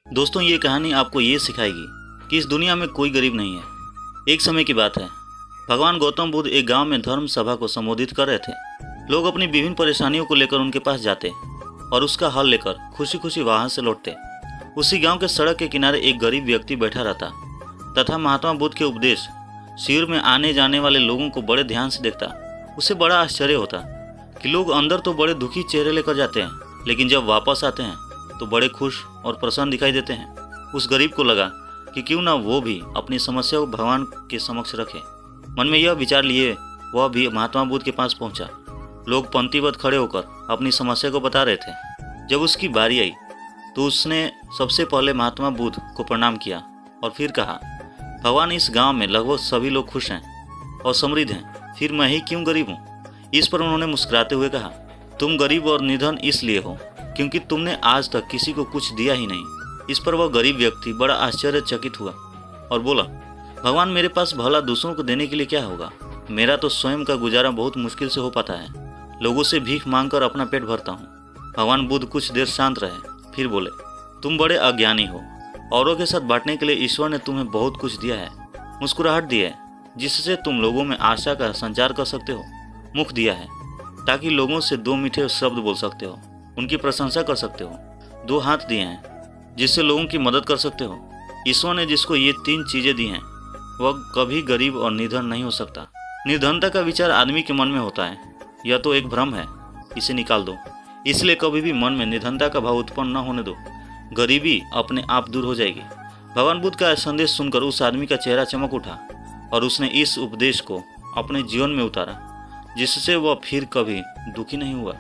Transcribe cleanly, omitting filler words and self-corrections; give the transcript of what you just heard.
दोस्तों, ये कहानी आपको ये सिखाएगी कि इस दुनिया में कोई गरीब नहीं है। एक समय की बात है, भगवान गौतम बुद्ध एक गांव में धर्म सभा को संबोधित कर रहे थे। लोग अपनी विभिन्न परेशानियों को लेकर उनके पास जाते और उसका हल लेकर खुशी खुशी वहां से लौटते। उसी गांव के सड़क के किनारे एक गरीब व्यक्ति बैठा रहता तथा महात्मा बुद्ध के उपदेश शिविर में आने जाने वाले लोगों को बड़े ध्यान से देखता। उसे बड़ा आश्चर्य होता कि लोग अंदर तो बड़े दुखी चेहरे लेकर जाते हैं, लेकिन जब वापस आते हैं तो बड़े खुश और प्रसन्न दिखाई देते हैं। उस गरीब को लगा कि क्यों ना वो भी अपनी समस्या को भगवान के समक्ष रखे। मन में यह विचार लिए वह भी महात्मा बुद्ध के पास पहुंचा। लोग पंक्तिबद्ध खड़े होकर अपनी समस्या को बता रहे थे। जब उसकी बारी आई तो उसने सबसे पहले महात्मा बुद्ध को प्रणाम किया और फिर कहा, भगवान, इस गांव में लगभग सभी लोग खुश हैं और समृद्ध हैं, फिर मैं ही क्यों गरीब हूँ। इस पर उन्होंने मुस्कुराते हुए कहा, तुम गरीब और निधन इसलिए हो क्योंकि तुमने आज तक किसी को कुछ दिया ही नहीं। इस पर वह गरीब व्यक्ति बड़ा आश्चर्यचकित हुआ और बोला, भगवान, मेरे पास भला दूसरों को देने के लिए क्या होगा। मेरा तो स्वयं का गुजारा बहुत मुश्किल से हो पाता है। लोगों से भीख मांगकर अपना पेट भरता हूँ। भगवान बुद्ध कुछ देर शांत रहे, फिर बोले, तुम बड़े अज्ञानी हो। औरों के साथ बांटने के लिए ईश्वर ने तुम्हें बहुत कुछ दिया है। मुस्कुराहट दी है जिससे तुम लोगों में आशा का संचार कर सकते हो। मुख दिया है ताकि लोगों से दो मीठे शब्द बोल सकते हो, उनकी प्रशंसा कर सकते हो। दो हाथ दिए हैं जिससे लोगों की मदद कर सकते हो। ईश्वर ने जिसको ये तीन चीजें दी हैं वह कभी गरीब और निर्धन नहीं हो सकता। निर्धनता का विचार आदमी के मन में होता है, यह तो एक भ्रम है, इसे निकाल दो। इसलिए कभी भी मन में निर्धनता का भाव उत्पन्न न होने दो, गरीबी अपने आप दूर हो जाएगी। भगवान बुद्ध का संदेश सुनकर उस आदमी का चेहरा चमक उठा और उसने इस उपदेश को अपने जीवन में उतारा, जिससे वह फिर कभी दुखी नहीं हुआ।